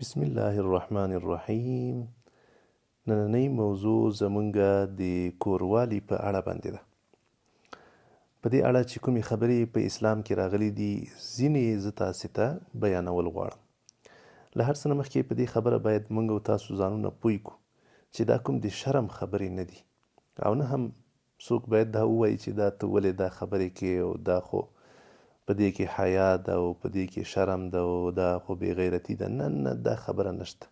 بسم الله الرحمن الرحیم. نننۍ موضوع زمونږ د کوروالي په اړه باندې ده. په دې اړه چې کومې خبرې په اسلام کې راغلي دي ځینې زه تاسې ته بیانول غواړم. له هر څه نه مخکې په دې خبره باید موږ او تاسو ځانونه پوه کړو چې دا کوم د شرم خبرې نه دي، او نه هم څوک باید دا ووایي چې دا ته ولې دا خبرې کوې او دا خو په دې کې حیا ده او په دې کې شرم ده او دا خو بې غیرتي ده. نه دا خبره نشته.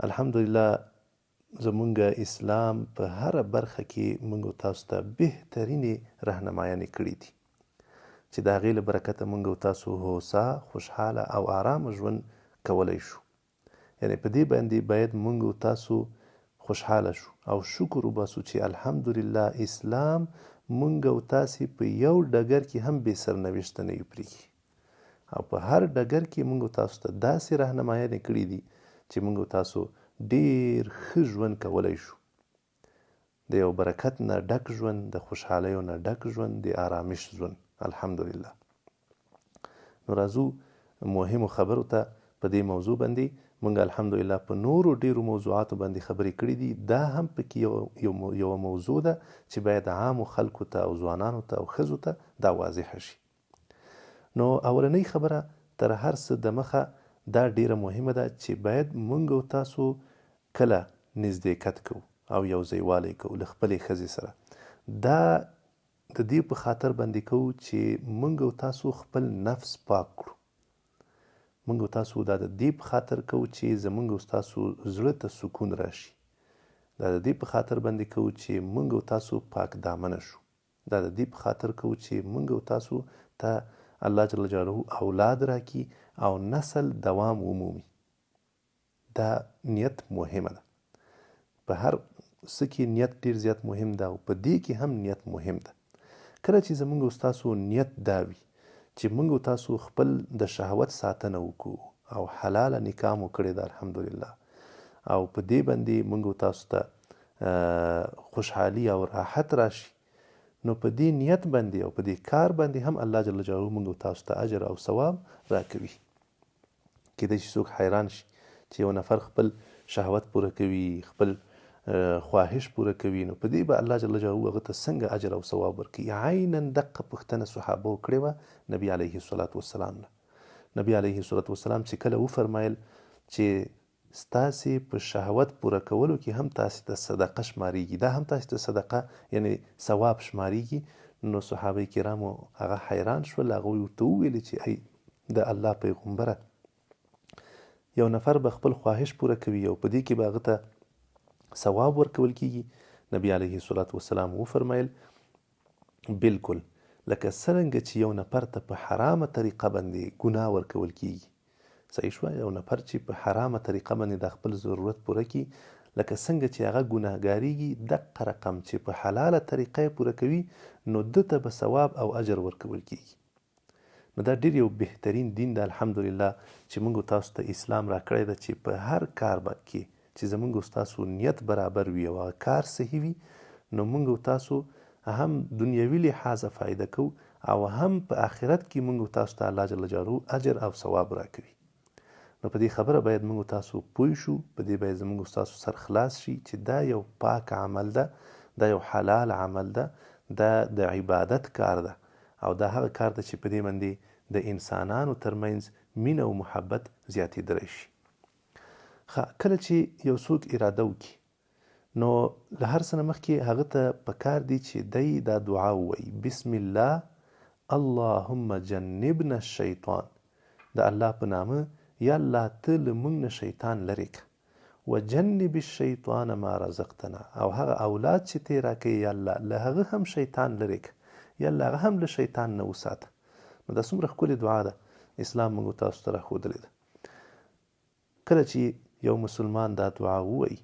الحمدلله زمونږ اسلام په هره برخه کې موږ تاسو ته بهترینې رهنمایانې کړي دي چې د هغې له برکته موږ تاسو هوسا، خوشحاله او آرامه ژوند کولی شو. یعنې په دې باندې باید موږ تاسو خوشحاله شو او شکر وباسو چې الحمدلله اسلام موږ او تاسې په یو ډګر کې هم بې سرنوشته نه یو پرېږي، او په هر ډګر کې موږ تاسو ته داسې رهنمایانې کړي دي چې موږ تاسو ډېر ښه ژوند کولی شو، د یو برکت نه ډک ژوند، د خوشحالیو نه ډک ژوند، د آرامش ژوند. الحمدلله. نو راځو مهمو خبرو ته. په دې موضوع باندې موږ الحمدلله په نورو ډېرو موضوعاتو باندې خبرې کړي دي. دا هم پکې یوه موضوع ده چې باید عامو خلکو ته او ځوانانو ته او ښځو ته دا واضحه شي. نو اولنۍ خبره تر هر څه د مخه دا ډیره مهمه ده چې باید موږ او تاسو کله نزدېکت کوو او یو ځایوالی کوو له خپلې ښځې سره. دا د دې په خاطر باندې کوو چې موږ او تاسو خپل نفس پاک کړو. موږ او تاسو دا د دې په خاطر کوو چې زموږ او تاسو زړه ته سکون راشي. دا د دې په خاطر باندې کوو چې موږ او تاسو پاک دامنه شو. دا د دې په خاطر کوو چې موږ او تاسو ته الله جل جلاله اولاد راکړي او نسل دوام ومومي. دا نیت مهمه ده. په هر څه کې نیت ډېر زیات مهم ده او په دې کې هم نیت مهم ده. کله چې زموږ او تاسو نیت دا وي چې موږ او تاسو خپل د شهوت ساتنه وکړو او حلاله نکاح مو کړې ده الحمدلله، او په دې باندې موږ او تاسو ته خوشحالي او راحت راشي، نو په دې نیت باندې او په دې کار باندې هم الله جل جلاله موږ او تاسو ته اجر او ثواب راکوي. کیدای شي څوک حیران شي چې یو نفر خپل شهوت پوره کوي، خپل خواهش پوره کوي، نو په دې به الله جل جلاله هغه ته څنګه اجر او ثواب ورکوي. عینا دقه پوښتنه صحابه وکړې وه نبي علیه الصلاة والسلام نه. نبي علیه الصلاة والسلام چې کله وفرمایل چې ستاسې په شهوت پوره کولو کې هم تاسې ته صدقه شمارېږي، دا هم تاسې ته صدقه یعنې ثواب شمارېږي، نو صحابه کرامو هغه حیران شول. هغوی ورته وویلې چې ای د الله پیغمبره، یو نفر به خپل خواهش پوره کوي او په دې کې به هغه ته ثواب ورکول کیږي. نبی علیه الصلاة والسلام وفرمایل بالکل لکه څرنګه چې یو نفر ته په حرامه طریقه باندې ګناه ورکول کیږي. صحیح شوه؟ یو نفر چې په حرامه طریقه باندې د خپل ضرورت پوره کړي، لکه څنګه چې هغه ګناهګاریږي دقه رقم چې په حلاله طریقه یې پوره کوي، نو ده ته به ثواب او اجر ورکول کیږي. نو دا ډېر یو بهترین دین ده الحمدلله چې موږ تاسو ته اسلام راکړی ده چې په هر کار کې چې زموږ ستاسو نیت برابر وي او هغه کار صحیح وي، نو موږ تاسو هم دنیوي لحاظه فایده کوو او هم په آخرت کې موږ تاسو ته الله جل جلاله اجر او ثواب راکوي. نو په دې خبره باید موږ تاسو پوه شو، په دې باید زموږ تاسو سر خلاص شي چې دا یو پاک عمل ده، دا یو حلال عمل ده، دا د عبادت کار ده، او دا هغه کار ده چې په دې باندې د انسانانو ترمنځ مینه او محبت زیاتېدلی شي. کله چې یو څوک اراده وکړي، نو له هر څه نه مخکې هغه ته پکار دی چې دی دا دعا ووایي: بسم الله اللهم جنبنا الشیطان. د الله په نامه یا الله ته له موږ نه شیطان لرې کړه، وجنب الشیطان ما رزقتنا، او هغه اولاد چې ته یې راکوې یا الله له هغه هم شیطان لرې کړه، یا الله هغه هم له شیطان نه وساته. نو دا څومره ښکلې دعا ده، اسلام موږ تاسو ته راښودلې ده. کله چې یو مسلمان دا دعا ووایي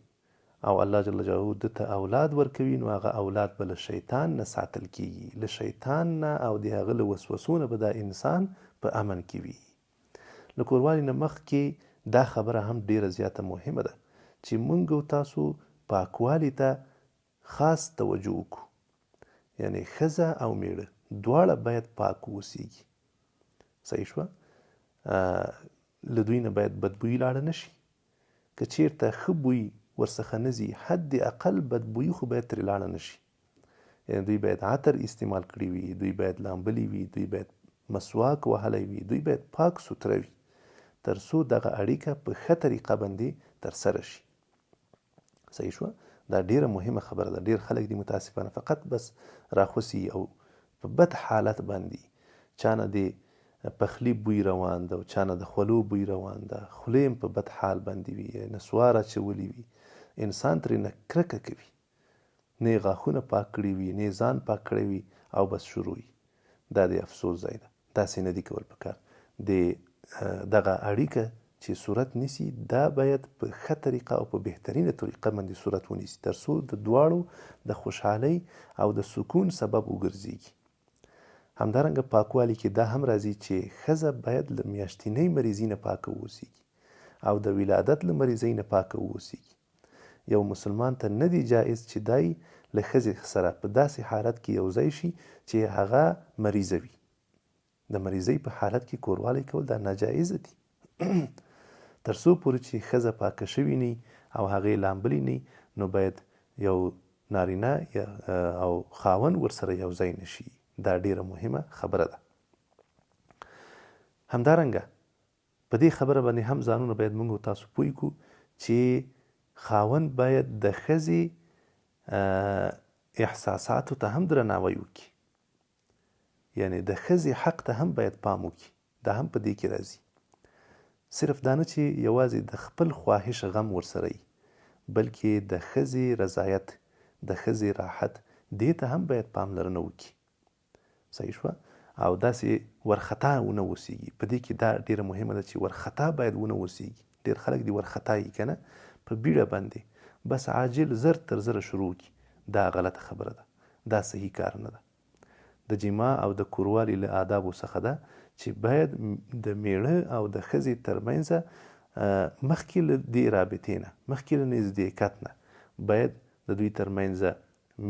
او الله جل جلاله ده ته اولاد ورکوي، نو هغه اولاد به له شیطان نه ساتل کیږي، له شیطان نه او د هغه له وسوسو نه به دا انسان په امن کې وي. له کوروالي نه مخکې دا خبره هم ډیره زیاته مهمه ده چې موږ او تاسو پاکوالي ته خاص توجه وکړو. یعنې ښځه او میړه دواړه باید پاک اوسیږي. صحیح شوه؟ له دوی نه باید بدبویي لاړه نه شي. که چېرته ښه بوی ورڅخه نه ځي، حد اقل بدبویي خو باید ترې لاړه نه شي. یعنې دوی باید عطر استعمال کړي وي، دوی باید لامبلي وي، دوی باید مسواک وهلی وي، دوی باید پاک سوتره وي، تر څو دغه اړیکه په ښه طریقه باندې ترسره شي. صحیح شوه؟ دا ډیره مهمه خبره ده. ډیر خلک دي متاسفانه فقط بس راخوسي او په بد حالت باندې چا نه د پخلي بوی روان ده او چا نه د خولو بوی روان ده، خولې هم په بد حال باندې وي، نسوار اچولي وي، انسان ترې نه کرکه کوي، نه یې غاښونه پاک کړي وي، نه یې ځان پاک کړی وي او بس شروع وي. دا د افسوس ځای ده. داسې نه دي کول پکار. د دغه اړیکه چې صورت نیسي دا باید په ښه طریقه او په بهترینه طریقه باندې صورت ونیسي، تر څو د دواړو د خوشحالۍ او د سکون سبب وګرځېږي. همدارنګه پاکوالي کې دا هم راځي چې ښځه باید له میاشتنۍ مریضۍ نه پاکه واوسېږي او د ولادت له مریضۍ نه پاکه واوسېږي. یو مسلمان ته نه دی جایز چې دای له ښځې سره په داسې حالت کې یو ځای شي چې هغه مریضه وي. د مریضۍ په حالت کې کوروالی کول دا ناجایزه دي. تر څو پورې چې ښځه پاکه شوې نه او هغې لامبلې نه، نو باید یو نارینه او خاوند ورسره یو ځای نه شي. دا ډیره مهمه خبره ده. همدارنګه په دې خبره باندې هم ځانونه باید موږ او تاسو پوه کړو چې خاوند باید د ښځې احساساتو ته هم درناوی وکړي. یعنی د ښځې حق ته هم باید پام وکړي. دا هم په دې کې راځي. صرف دا نه چې یوازې د خپل خواهش غم ورسره وي، بلکې د ښځې رضایت، د ښځې راحت، دې ته هم باید پاملرنه وکړي. صحیح شوه؟ او داسې ورخطا ونه اوسېږي. په دې کې دا ډیره مهمه ده چې ورخطا باید ونه اوسېږي. ډیر خلک دي ورخطا یي که نه، په بیړه باندې بس عاجل زر تر زره شروع کړي. دا غلطه خبره ده. دا صحیح کار نه ده. د جما او د کوروالي له آدابو څخه ده چې باید د میړه او د ښځې ترمنځ مخکې له دې رابطې نه، مخکې له نزدېکت نه باید د دوی ترمنځ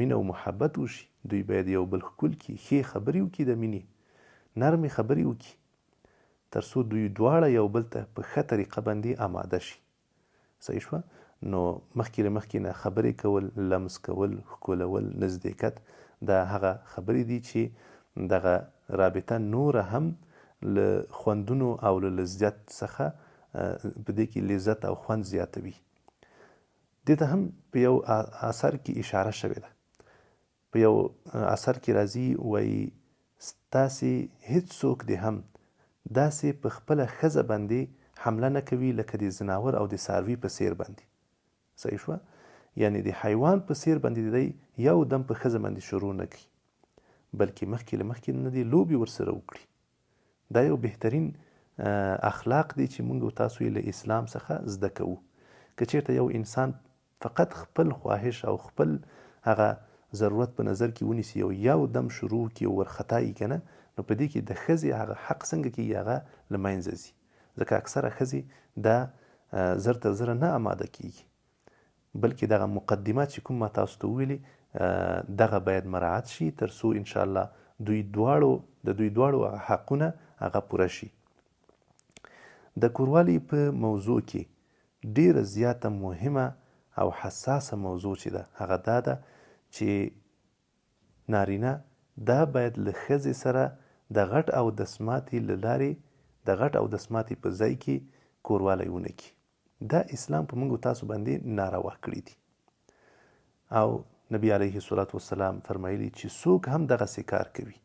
مینه او محبت وشي. دوی باید یو بل ښکل کړي، ښې خبرې وکړي، د مینې نرمې خبرې وکړي، تر څو دوی دواړه یو بل ته په ښه طریقه باندې آماده شي. صحیح شوه؟ نو مخکې له مخکې نه خبرې کول، لمس کول، ښکلول، نزدېکت، دا هغه خبرې دي چې دغه رابطه نوره هم له خوندونو او له لذت څخه په دې کې لذت او خوند زیاتوي. دې ته هم په یو اثر کې اشاره شوې ده. په یو اثر کې راځي، وایي ستاسې هیڅوک دې هم داسې په خپله ښځه باندې حمله نه کوي لکه د ځناور او د څاروي په څیر باندې. صحیح شوه؟ یعنی د حیوان په څیر باندې دی یو دم په ښځه باندې شروع نه کوي، بلکې مخکې له مخکې نه دې لوبې ورسره وکړي. دا یو بهترین اخلاق دی چې موږ او تاسو یې له اسلام څخه زده کوو. که چېرته یو انسان فقط خپل خواهش او خپل هغه ضرورت په نظر کې ونیسي او یو دم شروع کړي او ورخطا یي که نه، نو په دې کې د ښځې هغه حق څنګه کېږي، هغه له منځه ځي. ځکه اکثره ښځې دا زر تر زره نه آماده کېږي، بلکې دغه مقدمات چې کوم ما تاسو ته وویلې دغه باید مراعات شي، تر څو انشاءالله د دوی دواړو حقونه هغه پوره شي. د کوروالي په موضوع کې ډیره زیاته مهمه او حساسه موضوع چې ده هغه دا ده چې نارینه دا باید له ښځې سره د غټ او دسماتې له لارې د غټ او دسماتې په ځای کې کوروالی ونه کړي. دا اسلام په موږ تاسو باندې ناروا کړي دي. او نبی علیه الصلاة والسلام فرمایلی چې څوک هم دغسې کار کوي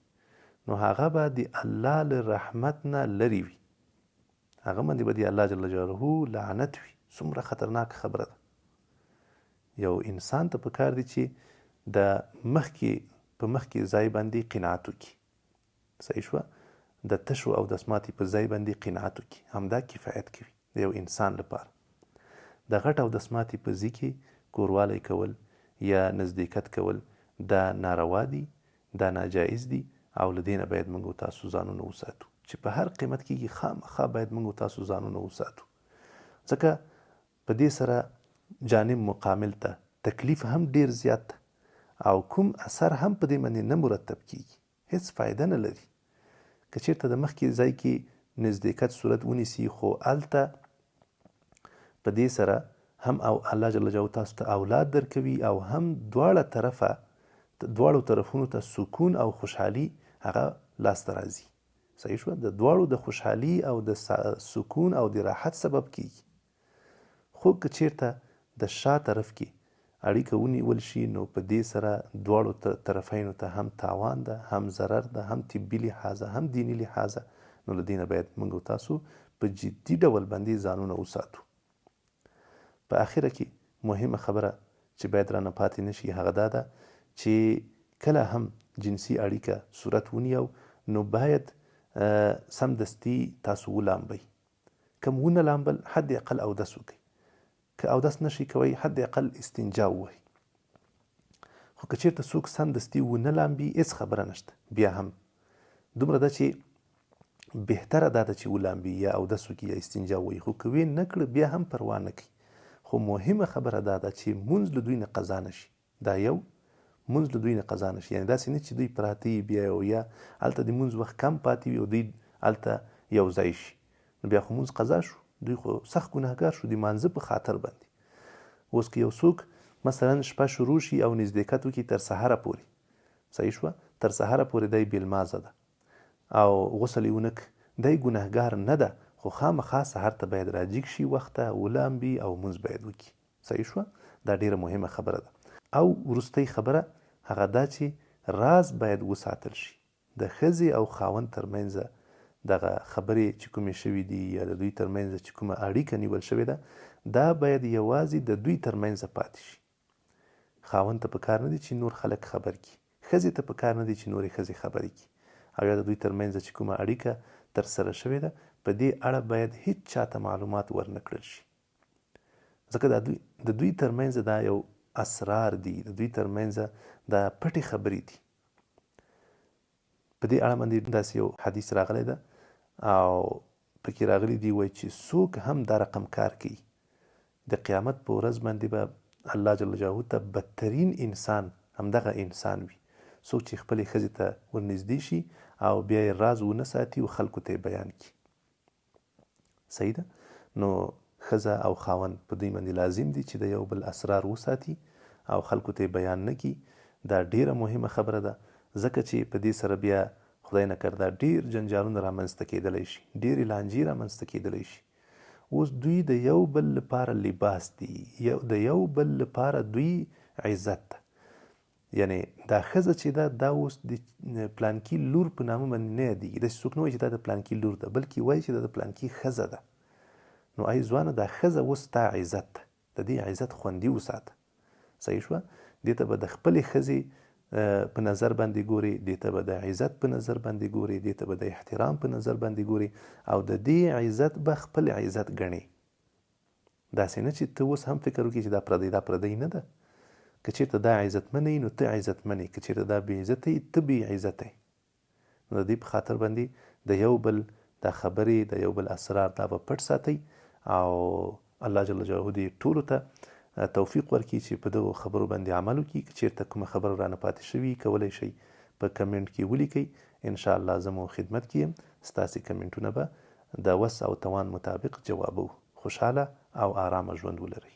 نو هغه به د الله له رحمت نه لرې وي، هغه باندې به د الله جل جلاله لعنت وي. څومره خطرناک خبره ده. یو انسان ته پکار دی چې د مخکې ځای باندې قناعت وکړي. صحیح شوه؟ د تشو او دسماتې په ځای باندې قناعت وکړي، همدا کفایت کوي د یو انسان لپاره. د غټ او دسماتې په ځای کې کوروالی کول یا نزدېکت کول دا ناروا دي، دا ناجایز دي، او له دې نه باید موږ او تاسو ځانونه وساتو چې په هر قیمت کې خامخا باید موږ او تاسو ځانونه وساتو. ځکه په دې سره جانب مقابل ته تکلیف هم ډیر زیات ده او کوم اثر هم په دې باندې نه مرتب کیږي، هیڅ فایده نه لري. که چېرته د مخکې ځای کې نزدېکت صورت ونیسي، خو هلته په دې سره هم او الله جل جلاله تاسو ته اولاد درکوي او هم دواړو طرفونو ته سکون او خوشحالي هغه لاسته راځي. صحیح شوه؟ د دواړو د خوشحالي او د سکون او د راحت سبب کیږي. خو که چیرته د شا طرف کې اړیکه ونیول شي نو په دې سره دواړو طرفینو ته هم تاوان ده، هم ضرر ده، هم طبي لحاظه، هم دیني لحاظه. نو له دې نه باید موږ او تاسو په جدي ډول باندې ځانونه وساتو. په اخره کې مهمه خبره چې باید رانه پاتې نشي هغه دا ده چې کله هم جنسي اړیکه صورت ونیو نو باید سمدستي تاسو ولامبئ. کم ونه لامبل حد اقل اودس وکئ. که اودس نشي کوئ حد اقل استنجا ووهئ. خو که چیرته څوک سمدستي ونه لامبي هېڅ خبره نشته، بیا هم دومره ده چې بهتره دا ده چې ولامبي یا اودس وکړي یا استنجا ووهي. خو که ویې نه کړه بیا هم پروا نه کوي. خو مهمه خبره دا ده چې مونځ له دوی نه قضا نشي. دا یو مونځ له دوی نه قضا نشي. یعنې داسې نه چې دوی پراته بیا او یا هلته د مونځ وخت کم پاتې وي او دوی هلته یو ځای شي نو بیا خو مونځ قضا شو. دوی خو سخت ګناهګار شو د مانځه په خاطر باندې. اوس که یو څوک مثلا شپه شروع شي او نزدېکت وکړي تر سهاره پورې، صحیح شوه، تر سهاره پورې دی بېلمازه ده او غسل یې ونه کړ، دی ګناهګار نه ده، خو خامخا سهار ته باید راجګ شي وخته، ولامبي او مونځ باید وکړي. صحیح شوه؟ دا ډیره مهمه خبره ده. او وروستۍ خبره هغه دا چې راز باید وساتل شي. د ښځې او خاوند ترمنځ دغه خبرې چې کومې شوي دي یا د دوی ترمنځ چې کومه اړیکه نیول شوې ده دا باید یوازې د دوی ترمنځ پاتې شي. خاوند ته پکار نه دي چې نور خلک خبر کړي، ښځې ته پکار نه دي چې نورې ښځې خبرې کړي، او یا د دوی ترمنځ چې کومه اړیکه ترسره شوې ده په دې اړه باید هیڅ چاته معلومات ورنه کړل شي. ځکه د دوی ترمنځ دا یو اسرار دي، د دوی ترمنځ دا پټې خبرې دي. په دې اړه باندې داسې یو حدیث راغلی ده او پکې راغلی دی وایي چې څوک هم دا رقم کار کوي د قیامت په ورځ باندې به الله جل جلاله ته بدترین انسان همدغه انسان وي. څوک چې خپلې ښځې ته ورنږدې شي او بیا یې راز ونه ساتي او خلکو ته یې بیان کړي. صحیح ده؟ نو ښځه او خاوند په دوی باندې لازم دي چې د یو بل اسرار وساتي او خلکو ته یې بیان نه کړي. دا ډیره مهمه خبره ده ځکه چې په دې سره بیا خدای نکرده ډیر جنجالونه رامنځته کېدلی شي، ډیرې لانجې رامنځته کېدلی شي. اوس دوی د یو بل لپاره لباس دي، د یو بل لپاره دوی عزت ده. یعنی دا ښځه چې ده دا اوس د پلانکي لور په نامه باندې نه یادېږي. داسې څوک نه وایي چې دا د پلانکي لور ده، بلکې وایي چې دا د پلانکي ښځه ده. نو ای ځوانه دا ښځه اوس ستا عزت ده، د دې عزت خوندي وساته. صحیح شوه؟ دې ته به د خپلې ښځې په نظر باندې ګوري، دې ته به د عزت په نظر باندې ګوري، دې ته به د احترام په نظر باندې ګوري او د دې عزت به خپل عزت ګڼي. داسې نه چې ته اوس هم فکر وکړي چې دا پردی نه ده. که چېرته دا عزتمنه یي نو ته عزتمن یې، که چېرته دا بې عزته یي ته بې عزته یې. نو د دې په خاطر باندې د یو بل دا خبرې د یو بل اسرار دا به پټ ساتئ او الله جل جلاله دې ټولو ته توفیق ورکړي چې په دغو خبرو باندې عمل وکړي. که چېرته کومه خبره رانه پاتې شوي کولی شئ په کمنټ کې ولیکئ. انشاءالله زه مو خدمت کې یم. ستاسې کمنټونه به د وس او توان مطابق جوابوو. خوشحاله او آرامه ژوند ولرئ.